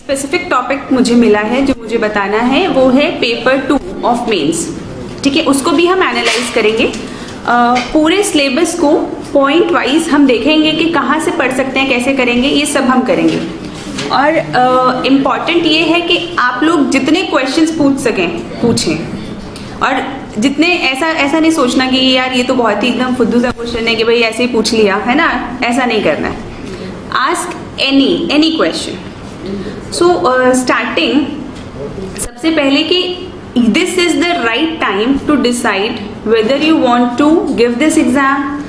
Specific topic मुझे मिला है जो मुझे बताना है, वो है पेपर 2 ऑफ मेंस। ठीक है, उसको भी हम एनालाइज करेंगे। पूरे सिलेबस को पॉइंट वाइज हम देखेंगे कि कहाँ से पढ़ सकते हैं, कैसे करेंगे, ये सब हम करेंगे। और इम्पॉर्टेंट ये है कि आप लोग जितने क्वेश्चंस पूछ सकें पूछें, और जितने ऐसा नहीं सोचना कि यार ये तो बहुत ही एकदम फुद्दू सा क्वेश्चन है कि भाई ऐसे ही पूछ लिया है ना, ऐसा नहीं करना है। Ask any question. So starting सबसे पहले कि this is the right time to decide whether you want to give this exam.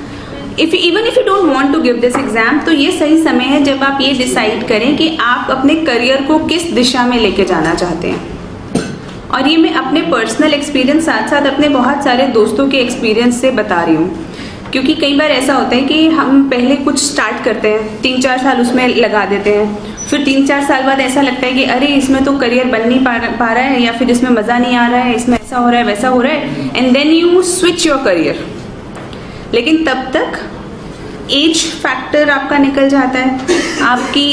Even if you don't want to give this exam, तो ये सही समय है जब आप ये डिसाइड करें कि आप अपने करियर को किस दिशा में लेके जाना चाहते हैं। और ये मैं अपने पर्सनल एक्सपीरियंस साथ साथ अपने बहुत सारे दोस्तों के एक्सपीरियंस से बता रही हूँ, क्योंकि कई बार ऐसा होता है कि हम पहले कुछ स्टार्ट करते हैं, 3-4 साल उसमें लगा देते हैं, फिर 3-4 साल बाद ऐसा लगता है कि अरे इसमें तो करियर बन नहीं पा रहा है, या फिर इसमें मज़ा नहीं आ रहा है, इसमें ऐसा हो रहा है वैसा हो रहा है, and then you switch your career. लेकिन तब तक एज फैक्टर आपका निकल जाता है, आपकी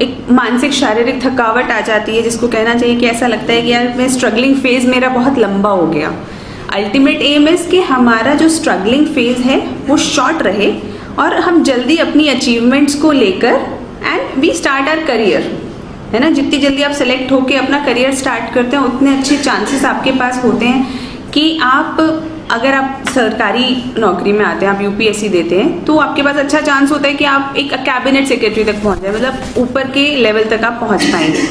एक मानसिक शारीरिक थकावट आ जाती है, जिसको कहना चाहिए कि ऐसा लगता है कि यार मैं स्ट्रगलिंग फेज मेरा बहुत लंबा हो गया। अल्टीमेट एम इज कि हमारा जो स्ट्रगलिंग फेज है वो शॉर्ट रहे और हम जल्दी अपनी अचीवमेंट्स को लेकर and we start our career, है ना। जितनी जल्दी आप सेलेक्ट होकर अपना करियर स्टार्ट करते हैं, उतने अच्छे चांसेस आपके पास होते हैं कि आप, अगर आप सरकारी नौकरी में आते हैं, आप यूपीएससी देते हैं, तो आपके पास अच्छा चांस होता है कि आप एक कैबिनेट सेक्रेटरी तक पहुंच जाए, मतलब ऊपर के लेवल तक आप पहुंच पाएंगे।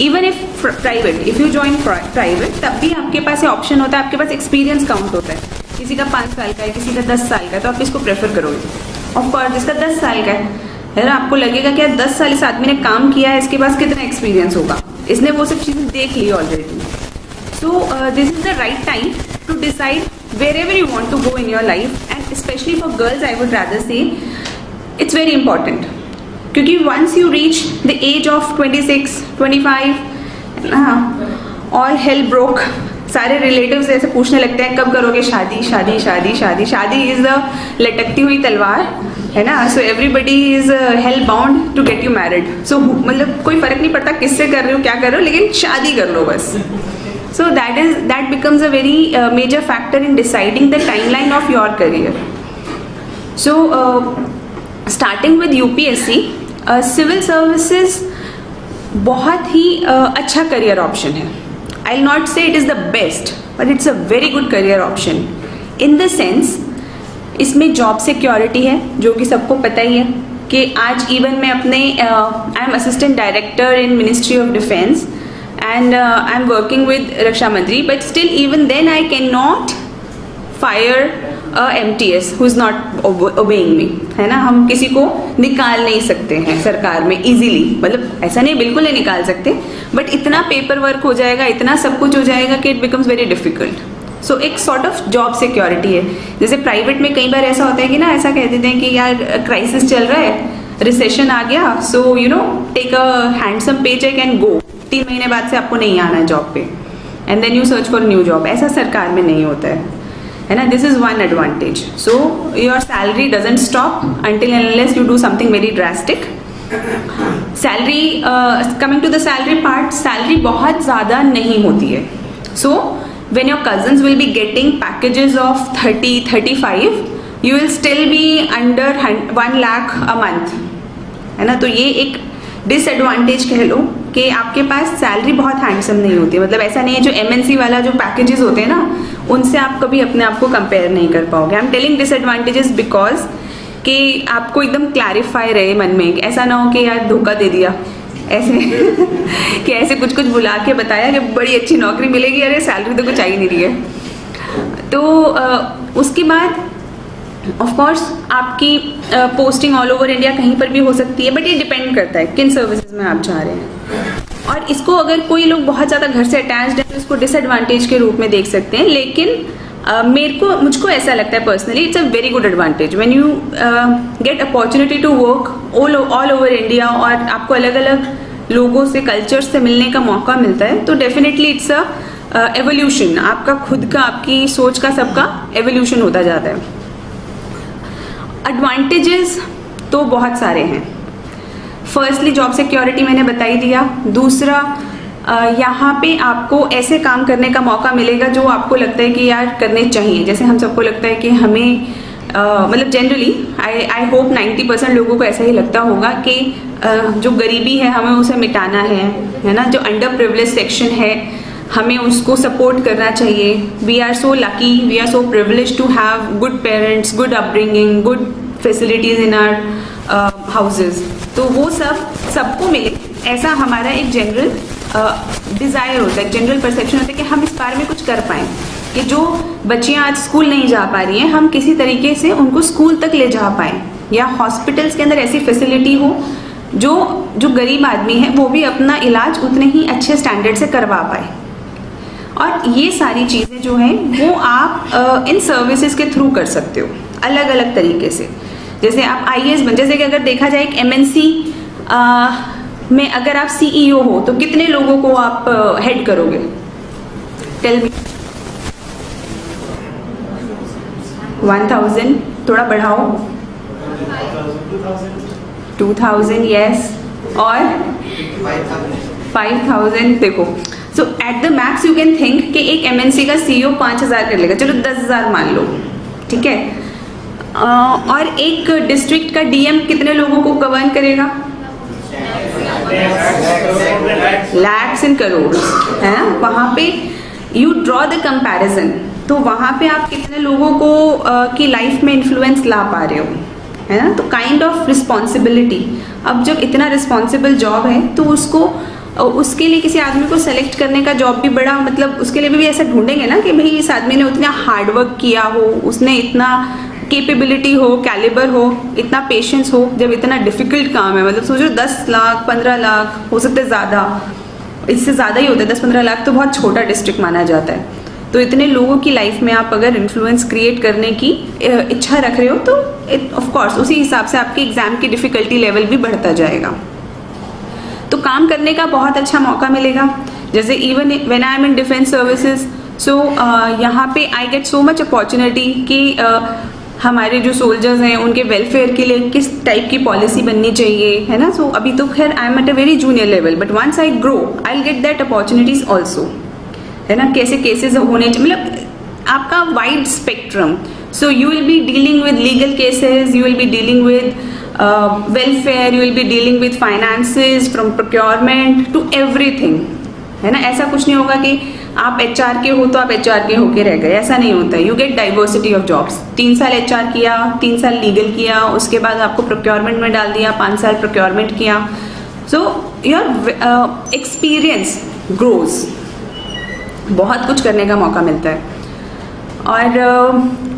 Even if private, if you join private, तब भी आपके पास ये ऑप्शन होता है, आपके पास एक्सपीरियंस काउंट होता है। किसी का 5 साल का है, किसी का 10 साल का है, तो आप इसको प्रेफर करोगे। ऑफकोर्स जिसका 10 साल का है ना, आपको लगेगा कि यार 10 साल इस आदमी ने काम किया है, इसके पास कितना एक्सपीरियंस होगा, इसने वो सब चीज़ें देख ली already. So this is the right time to decide wherever you want to go in your life, and especially for girls I would rather say it's very important, क्योंकि once you reach the age of 26, 25 all hell broke, सारे relatives ऐसे पूछने लगते हैं कब करोगे शादी, शादी शादी शादी। शादी इज द लटकती हुई तलवार, है ना। So everybody is hell bound to get you married. So मतलब कोई फर्क नहीं पड़ता किससे कर रहे हो, क्या कर रहे हो, लेकिन शादी कर लो बस। So that becomes a very major factor in deciding the timeline of your career. So starting with UPSC, civil services बहुत ही अच्छा career option है. I'll not say it is the best, but it's a very good career option. In the sense, इसमें job security है, जो कि सबको पता ही है कि आज even मैं अपने I am assistant director in Ministry of Defence. And I'm working with Raksha Mantri, but still even then I cannot fire a MTS who is not obeying me, है ना। हम किसी को निकाल नहीं सकते हैं सरकार में easily, मतलब ऐसा नहीं बिल्कुल नहीं निकाल सकते, but इतना पेपर वर्क हो जाएगा, इतना सब कुछ हो जाएगा कि it becomes very difficult. So एक sort of job security है। जैसे प्राइवेट में कई बार ऐसा होता है कि ना, ऐसा कह देते हैं कि यार क्राइसिस चल रहा है, रिसेशन आ गया, so you know take a handsome paycheck and go. 3 महीने बाद से आपको नहीं आना है जॉब पे, and then you search for new job. ऐसा सरकार में नहीं होता है ना। This is one advantage. So your salary doesn't stop until unless you do something very drastic. Salary, coming to the salary part, salary बहुत ज़्यादा नहीं होती है। So when your cousins will be getting packages of 30-35, you will still be under 1 lakh a month, है ना। तो ये एक डिसएडवांटेज कह लो कि आपके पास सैलरी बहुत हैंडसम नहीं होती है। मतलब ऐसा नहीं है, जो MNC वाला जो पैकेजेस होते हैं ना, उनसे आप कभी अपने आप को कंपेयर नहीं कर पाओगे। I am telling disadvantages because कि आपको एकदम क्लैरिफाई रहे मन में, ऐसा ना हो कि यार धोखा दे दिया ऐसे कि ऐसे कुछ बुला के बताया कि बड़ी अच्छी नौकरी मिलेगी, अरे सैलरी तो कुछ आ ही नहीं रही है। तो उसके बाद ऑफ कोर्स आपकी पोस्टिंग ऑल ओवर इंडिया कहीं पर भी हो सकती है, बट ये डिपेंड करता है किन सर्विसेज में आप जा रहे हैं। और इसको अगर कोई लोग बहुत ज़्यादा घर से अटैच्ड है तो इसको डिसएडवांटेज के रूप में देख सकते हैं, लेकिन मुझको ऐसा लगता है personally it's a very good advantage when you get opportunity to work all over India, और आपको अलग अलग लोगों से, कल्चर से मिलने का मौका मिलता है। तो डेफिनेटली इट्स अ एवोल्यूशन, आपका खुद का, आपकी सोच का, सबका एवोल्यूशन होता जाता है। एडवांटेजेस तो बहुत सारे हैं। फर्स्टली जॉब सिक्योरिटी मैंने बता ही दिया। दूसरा यहाँ पे आपको ऐसे काम करने का मौका मिलेगा जो आपको लगता है कि यार करने चाहिए। जैसे हम सबको लगता है कि हमें मतलब जनरली आई होप 90% लोगों को ऐसा ही लगता होगा कि जो गरीबी है हमें उसे मिटाना है ना। जो अंडर प्रिविलेज सेक्शन है हमें उसको सपोर्ट करना चाहिए। We are so lucky, we are so privilege to have good parents, good upbringing, good facilities in our houses. तो वो सबको मिले, ऐसा हमारा एक जनरल डिज़ायर होता है, जनरल परसेप्शन होता है कि हम इस बारे में कुछ कर पाएँ, कि जो बच्चियां आज स्कूल नहीं जा पा रही हैं हम किसी तरीके से उनको स्कूल तक ले जा पाएँ, या हॉस्पिटल्स के अंदर ऐसी फैसिलिटी हो जो गरीब आदमी है वो भी अपना इलाज उतने ही अच्छे स्टैंडर्ड से करवा पाए। और ये सारी चीज़ें जो हैं वो आप इन सर्विसेज के थ्रू कर सकते हो अलग अलग तरीके से। जैसे आप IAS बन, जैसे कि अगर देखा जाए एक MNC में अगर आप CEO हो तो कितने लोगों को आप हेड करोगे? Tell me. 1000, थोड़ा बढ़ाओ। 2000, यस, और 5000। देखो, so at the max you can think कि एक MNC का CEO 5000 कर लेगा, चलो 10,000 मान लो, ठीक है। और एक डिस्ट्रिक्ट का DM कितने लोगों को गवर्न करेगा? लैक्स एंड करोड़, है ना। वहाँ पे यू ड्रॉ द कंपैरिजन, तो वहाँ पे आप कितने लोगों को की लाइफ में इन्फ्लुएंस ला पा रहे हो, है ना। तो काइंड ऑफ रिस्पॉन्सिबिलिटी, अब जब इतना रिस्पॉन्सिबल जॉब है तो उसके लिए किसी आदमी को सेलेक्ट करने का जॉब भी बड़ा, मतलब उसके लिए भी ऐसा ढूंढेंगे ना कि भाई इस आदमी ने उतना हार्डवर्क किया हो, उसने इतना कैपेबिलिटी हो, कैलिबर हो, इतना पेशेंस हो। जब इतना डिफिकल्ट काम है, मतलब सोचो 10 लाख 15 लाख हो सकते हैं, इससे ज़्यादा ही होता है। 10-15 लाख तो बहुत छोटा डिस्ट्रिक्ट माना जाता है। तो इतने लोगों की लाइफ में आप अगर इन्फ्लुएंस क्रिएट करने की इच्छा रख रहे हो तो ऑफ कोर्स उसी हिसाब से आपके एग्जाम की डिफिकल्टी लेवल भी बढ़ता जाएगा। तो काम करने का बहुत अच्छा मौका मिलेगा। जैसे even when I am in defence services, so यहाँ पे I get so much opportunity कि हमारे जो सोल्जर्स हैं उनके वेलफेयर के लिए किस टाइप की पॉलिसी बननी चाहिए, है ना। सो अभी तो खैर I am at a very junior level, but once I grow I will get that opportunities also, है ना। कैसे केसेस होने, मतलब आपका wide spectrum. So you will be dealing with legal cases, you will be dealing with welfare, you will be dealing with finances, from procurement to everything, है ना। ऐसा कुछ नहीं होगा कि आप HR के हो तो आप HR के होके रह गए, ऐसा नहीं होता है। You get diversity of jobs. 3 साल HR किया, 3 साल लीगल किया, उसके बाद आपको प्रोक्योरमेंट में डाल दिया, 5 साल प्रोक्योरमेंट किया। सो योर एक्सपीरियंस ग्रोज, बहुत कुछ करने का मौका मिलता है। और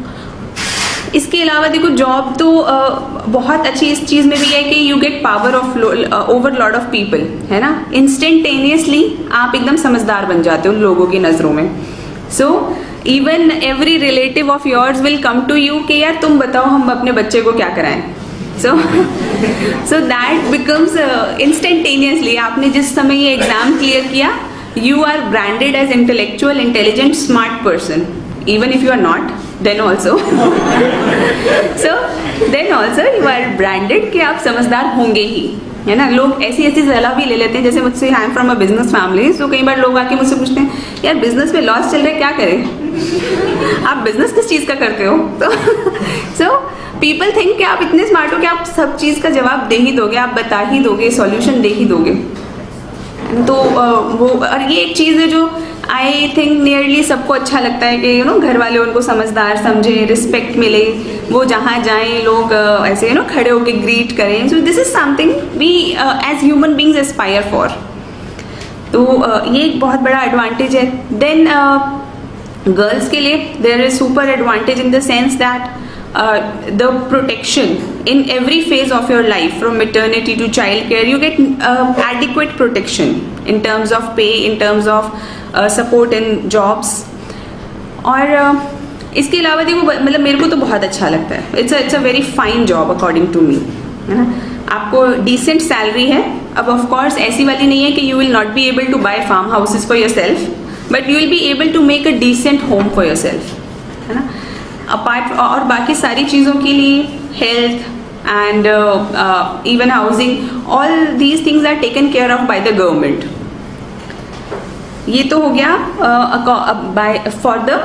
इसके अलावा देखो जॉब तो बहुत अच्छी इस चीज़ में भी है कि you get power of over lot of people, है ना। इंस्टेंटेनियसली आप एकदम समझदार बन जाते हो लोगों की नज़रों में। So even every relative of yours will come to you कि यार तुम बताओ हम अपने बच्चे को क्या कराएं। सो दैट बिकम्स इंस्टेंटेनियसली, आपने जिस समय ये एग्जाम क्लियर किया, you are branded as intellectual, intelligent, smart person, even if you are not, then also so then also you are branded कि आप समझदार होंगे ही, है ना। लोग ऐसी सलाह भी ले लेते हैं, जैसे मुझसे I am from a business family, so कई बार लोग आके मुझसे पूछते हैं यार बिजनेस में लॉस चल रहा है, क्या करें? आप बिजनेस किस चीज़ का करते हो? तो सो पीपल थिंक कि आप इतने स्मार्ट हो कि आप सब चीज़ का जवाब दे ही दोगे, आप बता ही दोगे, सॉल्यूशन दे ही दोगे। तो वो, और ये एक चीज़ है जो आई थिंक नियरली सबको अच्छा लगता है कि यू नो घर वाले उनको समझदार समझें, रिस्पेक्ट मिले, वो जहाँ जाएं लोग ऐसे यू नो खड़े होकर ग्रीट करें। So this is something we as human beings aspire for. तो ये एक बहुत बड़ा एडवांटेज है। देन गर्ल्स के लिए there is super advantage in the sense that the protection in every phase of your life, from maternity to child care, you get adequate protection in terms of pay, in terms of support in jobs. और इसके अलावा देखो मतलब मेरे को तो बहुत अच्छा लगता है, it's a very fine job according to me, है ना। आपको डिसेंट सैलरी है। अब ऑफ कोर्स ऐसी वाली नहीं है कि you will not be able to buy farm houses for yourself, but you will be able to make a decent home for yourself, है ना। अपार्ट और बाकी सारी चीज़ों के लिए health, and even housing, all these things are taken care of by the government. ये तो हो गया for the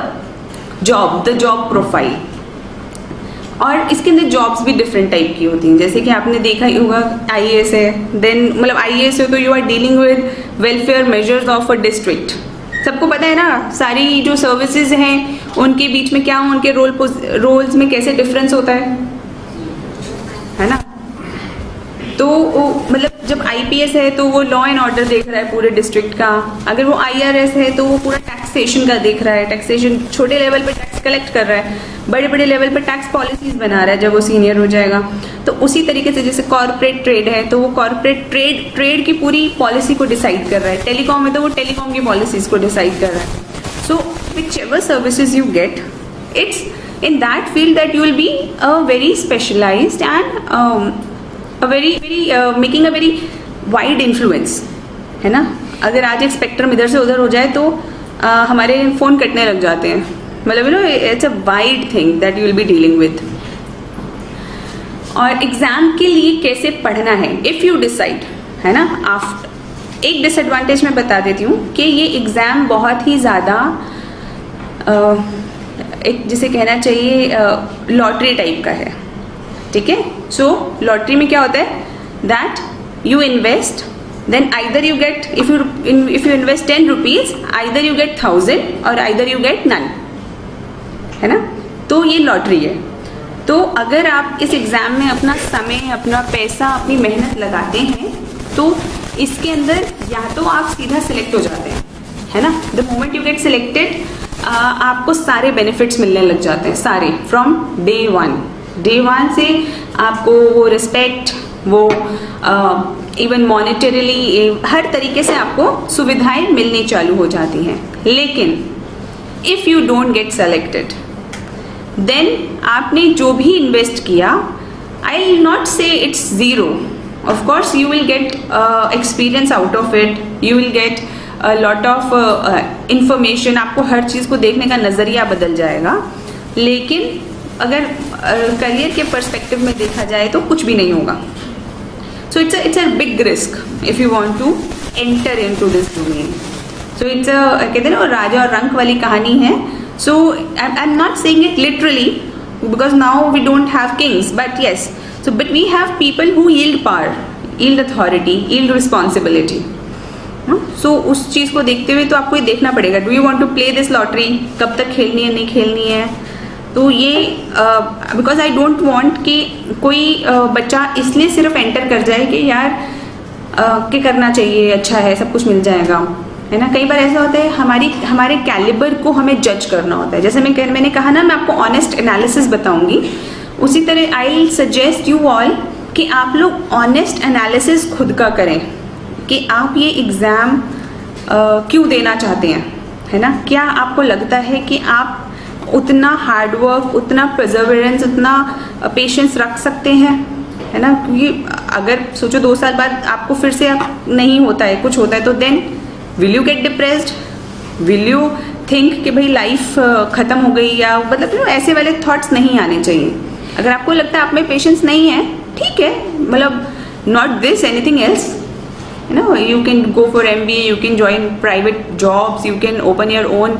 job profile. और इसके अंदर जॉब्स भी डिफरेंट टाइप की होती हैं, जैसे कि आपने देखा ही होगा IAS है, देन मतलब IAS है तो you are dealing with welfare measures of a district. सबको पता है ना, सारी जो सर्विसेज हैं उनके बीच में क्या, उनके रोल्स में कैसे डिफरेंस होता है ना. तो मतलब जब IPS है तो वो लॉ एंड ऑर्डर देख रहा है पूरे डिस्ट्रिक्ट का, अगर वो IRS है तो वो पूरा टैक्सेशन का देख रहा है, टैक्सेशन छोटे लेवल पे टैक्स कलेक्ट कर रहा है, बड़े बड़े लेवल पे टैक्स पॉलिसीज बना रहा है जब वो सीनियर हो जाएगा. तो उसी तरीके से जैसे कॉर्पोरेट ट्रेड है तो वो कॉर्पोरेट ट्रेड की पूरी पॉलिसी को डिसाइड कर रहा है, टेलीकॉम है तो वो टेलीकॉम की पॉलिसीज को डिसाइड कर रहा है. सो whichever services you get, it's in that field that you will be a very specialized and making a very wide influence, है ना. अगर आज एक स्पेक्ट्रम इधर से उधर हो जाए तो हमारे फोन कटने लग जाते हैं, मतलब you know it's a wide thing that you will be dealing with. और एग्जाम के लिए कैसे पढ़ना है, इफ यू डिसाइड, है ना. आफ्टर एक डिसएडवांटेज मैं बता देती हूँ कि ये एग्जाम बहुत ही ज़्यादा एक जिसे कहना चाहिए लॉटरी टाइप का है, ठीक है. सो लॉटरी में क्या होता है, that you invest, then either you get, if you invest 10 rupees, either you get 1000 or either you get none, है ना. तो ये लॉटरी है. तो अगर आप इस एग्जाम में अपना समय, अपना पैसा, अपनी मेहनत लगाते हैं तो इसके अंदर या तो आप सीधा सिलेक्ट हो जाते हैं, है ना. The moment you get selected आपको सारे बेनिफिट्स मिलने लग जाते हैं, सारे फ्रॉम डे वन से आपको वो रिस्पेक्ट, वो इवन मॉनेटरीली हर तरीके से आपको सुविधाएं मिलनी चालू हो जाती हैं. लेकिन if you don't get selected then आपने जो भी इन्वेस्ट किया, I will not say it's zero. Of course you will get experience out of it, you will get a lot of information, आपको हर चीज़ को देखने का नज़रिया बदल जाएगा. लेकिन अगर करियर के पर्सपेक्टिव में देखा जाए तो कुछ भी नहीं होगा. So it's a big risk if you want to enter into this domain. So it's a कहते हैं ना राजा और रंक वाली कहानी है. So I'm not saying it literally because now we don't have kings, but yes. So but we have people who yield power, yield authority, yield responsibility. So उस चीज़ को देखते हुए तो आपको ये देखना पड़ेगा, do you want to play this lottery, कब तक खेलनी है, नहीं खेलनी है. तो ये बिकॉज आई डोंट वॉन्ट कि कोई बच्चा इसलिए सिर्फ एंटर कर जाए कि यार क्या करना चाहिए, अच्छा है, सब कुछ मिल जाएगा, है ना. कई बार ऐसा होता है हमारे कैलिबर को हमें जज करना होता है. जैसे मैंने कहा ना, मैं आपको ऑनेस्ट एनालिसिस बताऊंगी, उसी तरह I will suggest you all कि आप लोग ऑनेस्ट एनालिसिस खुद का करें कि आप ये एग्ज़ाम क्यों देना चाहते हैं, है ना. क्या आपको लगता है कि आप उतना हार्डवर्क, उतना परसेवरेंस, उतना पेशेंस रख सकते हैं, है ना. क्योंकि अगर सोचो 2 साल बाद आपको फिर से नहीं होता है, कुछ होता है, तो then will you get depressed, will you think कि भाई लाइफ ख़त्म हो गई, या मतलब ऐसे वाले थॉट्स नहीं आने चाहिए. अगर आपको लगता है आप में पेशेंस नहीं है, ठीक है, मतलब not this, anything else, you know, you can go for MBA, you can join private jobs, you can open your own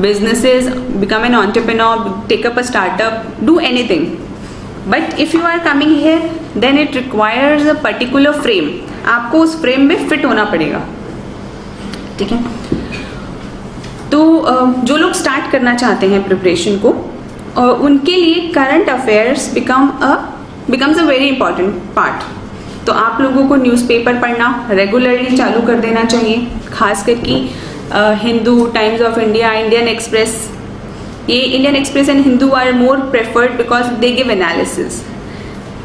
businesses, become an entrepreneur, take up a startup, do anything. But if you are coming here, then it requires a particular frame. आपको उस frame में fit होना पड़ेगा, ठीक है. तो जो लोग स्टार्ट करना चाहते हैं प्रिपरेशन को, उनके लिए current affairs becomes a very important part. तो आप लोगों को न्यूज़पेपर पढ़ना रेगुलरली चालू कर देना चाहिए, खास करके Hindu, Times of India, Indian Express. ये Indian Express and Hindu are more preferred because they give analysis,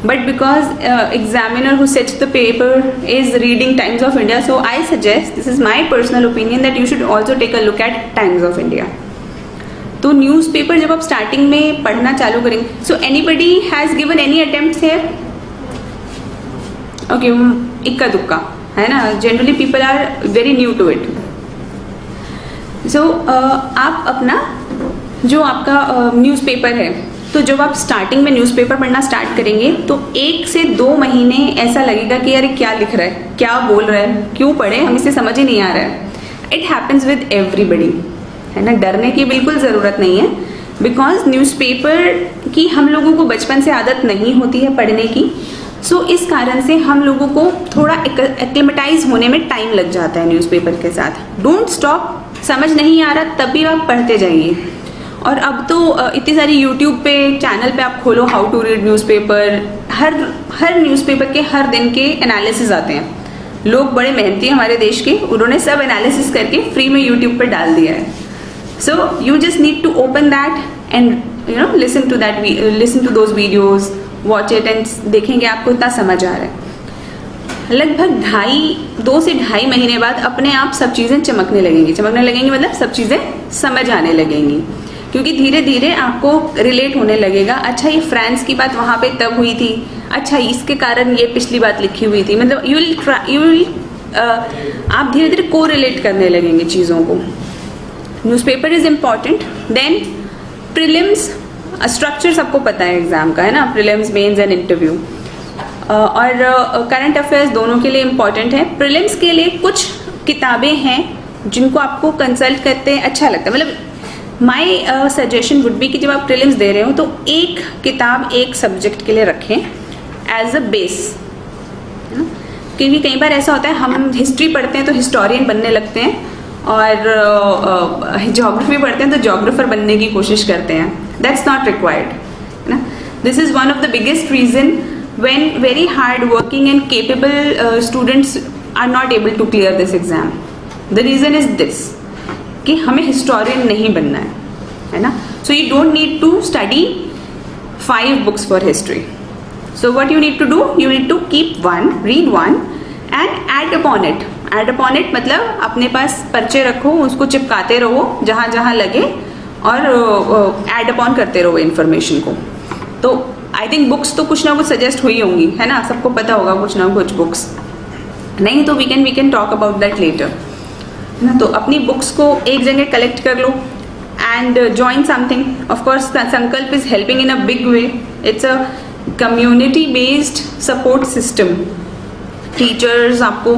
but because examiner who sets the paper is reading Times of India, so I suggest, this is my personal opinion, that you should also take a look at Times of India. तो newspaper जब आप starting में पढ़ना चालू करेंगे, so anybody has given any attempts here? Okay, इक्का दुक्का, है ना. Generally people are very new to it. So आप अपना जो आपका न्यूज़पेपर है, तो जब आप स्टार्टिंग में न्यूज़पेपर पढ़ना स्टार्ट करेंगे तो 1 से 2 महीने ऐसा लगेगा कि यार क्या लिख रहा है, क्या बोल रहा है, क्यों पढ़े, हम इसे समझ ही नहीं आ रहा है। इट हैपन्स विद एवरीबडी, है ना। डरने की बिल्कुल ज़रूरत नहीं है, बिकॉज न्यूज़पेपर की हम लोगों को बचपन से आदत नहीं होती है पढ़ने की। सो इस कारण से हम लोगों को थोड़ा एक्लेमेटाइज होने में टाइम लग जाता है न्यूज़पेपर के साथ। डोंट स्टॉप, समझ नहीं आ रहा तब भी आप पढ़ते जाइए। और अब तो इतनी सारी यूट्यूब पे चैनल पे आप खोलो हाउ टू रीड न्यूज़पेपर, हर न्यूज़पेपर के हर दिन के एनालिसिस आते हैं। लोग बड़े मेहनती हैं हमारे देश के, उन्होंने सब एनालिसिस करके फ्री में यूट्यूब पे डाल दिया है। So you just need to open that and you know listen to those videos, watch it and देखेंगे आपको इतना समझ आ रहा है। लगभग 2 से ढाई महीने बाद अपने आप सब चीज़ें चमकने लगेंगी मतलब सब चीज़ें समझ आने लगेंगी, क्योंकि धीरे धीरे आपको रिलेट होने लगेगा। अच्छा ये फ्रांस की बात वहाँ पे तब हुई थी, अच्छा इसके कारण ये पिछली बात लिखी हुई थी, मतलब यू विल आप धीरे धीरे को रिलेट करने लगेंगे चीज़ों को। Newspaper is important. Then prelims, structure सबको पता है एग्जाम का, है ना, प्रीलिम्स, मेंस एंड इंटरव्यू। और करंट अफेयर्स दोनों के लिए इम्पॉर्टेंट है। प्रीलिम्स के लिए कुछ किताबें हैं जिनको आपको कंसल्ट करते हैं अच्छा लगता है, मतलब माई सजेशन वुड बी कि जब आप प्रीलिम्स दे रहे हो तो एक किताब एक सब्जेक्ट के लिए रखें एज अ बेस, है ना। क्योंकि कई बार ऐसा होता है हम हिस्ट्री पढ़ते हैं तो हिस्टोरियन बनने लगते हैं, और ज्योग्राफी पढ़ते हैं तो ज्योग्राफर बनने की कोशिश करते हैं। दैट्स नॉट रिक्वायर्ड, है ना। This is one of the biggest reason when very hard working and capable students are not able to clear this exam. The reason is this कि हमें historian नहीं बनना है ना। So you don't need to study 5 books for history. So what you need to do, you need to keep one, read one and add upon it. Add upon it मतलब अपने पास पर्चे रखो, उसको चिपकाते रहो जहाँ जहाँ लगे, और add upon करते रहो इन्फॉर्मेशन को। तो आई थिंक बुक्स तो कुछ ना कुछ सजेस्ट हुई होंगी, है ना, सबको पता होगा कुछ ना कुछ बुक्स, नहीं तो we can talk about that later, है ना। तो अपनी बुक्स को एक जगह कलेक्ट कर लो and join something. Of course Sankalp is helping in a big way. It's a community based support system. Teachers आपको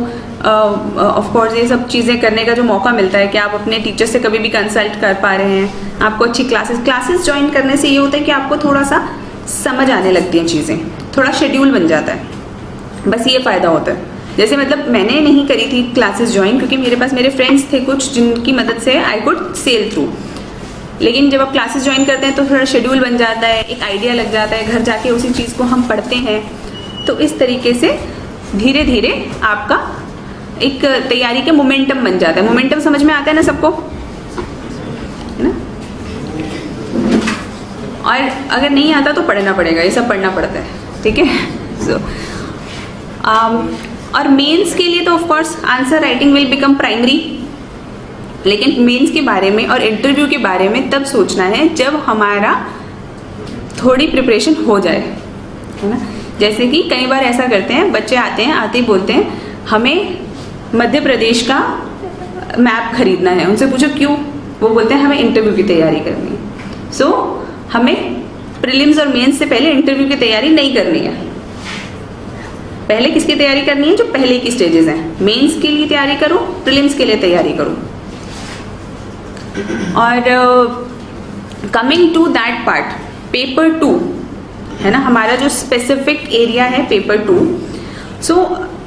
ऑफ कोर्स ये सब चीज़ें करने का जो मौका मिलता है कि आप अपने टीचर से कभी भी कंसल्ट कर पा रहे हैं, आपको अच्छी क्लासेस ज्वाइन करने से ये होता है कि आपको थोड़ा सा समझ आने लगती हैं चीज़ें, थोड़ा शेड्यूल बन जाता है, बस ये फ़ायदा होता है। जैसे मतलब मैंने नहीं करी थी क्लासेस ज्वाइन क्योंकि मेरे पास मेरे फ्रेंड्स थे कुछ जिनकी मदद से आई कुड सेल थ्रू, लेकिन जब आप क्लासेस ज्वाइन करते हैं तो थोड़ा शेड्यूल बन जाता है, एक आइडिया लग जाता है, घर जाके उसी चीज़ को हम पढ़ते हैं। तो इस तरीके से धीरे धीरे आपका एक तैयारी का मोमेंटम बन जाता है। मोमेंटम समझ में आता है ना सबको, है ना। और अगर नहीं आता तो पढ़ना पड़ेगा, ये सब पढ़ना पड़ता है, ठीक है। सो और मेंस के लिए तो of course answer writing will become primary, लेकिन मेंस के बारे में और इंटरव्यू के बारे में तब सोचना है जब हमारा थोड़ी प्रिपरेशन हो जाए, है ना। जैसे कि कई बार ऐसा करते हैं बच्चे आते ही बोलते हैं हमें मध्य प्रदेश का मैप खरीदना है, उनसे पूछो क्यों, वो बोलते हैं हमें इंटरव्यू की तैयारी करनी है। सो हमें प्रीलिम्स और मेंस से पहले इंटरव्यू की तैयारी नहीं करनी है। पहले किसकी तैयारी करनी है, जो पहले की स्टेजेस हैं। मेंस के लिए तैयारी करो, प्रीलिम्स के लिए तैयारी करो। और coming to that part, paper 2 है ना, हमारा जो स्पेसिफिक एरिया है पेपर 2। सो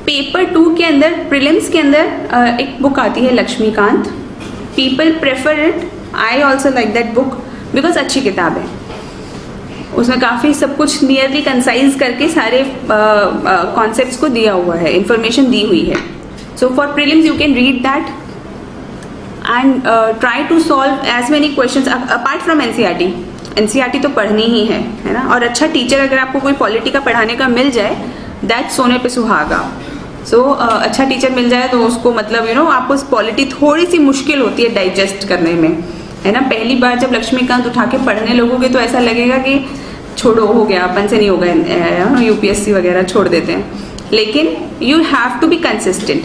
पेपर 2 के अंदर, प्रीलिम्स के अंदर एक बुक आती है Laxmikanth. People prefer it, I also like that book because अच्छी किताब है। उसमें काफ़ी सब कुछ नियरली कंसाइज करके सारे कॉन्सेप्ट्स को दिया हुआ है, इंफॉर्मेशन दी हुई है। So for prelims you can read that and try to solve as many questions apart from NCERT. NCERT तो पढ़नी ही है ना। और अच्छा टीचर अगर आपको कोई पॉलिटी का पढ़ाने का मिल जाए, दैट सोने पे सुहागा। सो अच्छा टीचर मिल जाए तो उसको मतलब यू नो आपको पॉलिटी थोड़ी सी मुश्किल होती है डाइजेस्ट करने में, है ना। पहली बार जब लक्ष्मीकांत उठा के पढ़ने लगोगे तो ऐसा लगेगा कि छोड़ो, हो गया, अपन से नहीं होगा, यूपीएससी वगैरह छोड़ देते हैं। लेकिन you have to be consistent.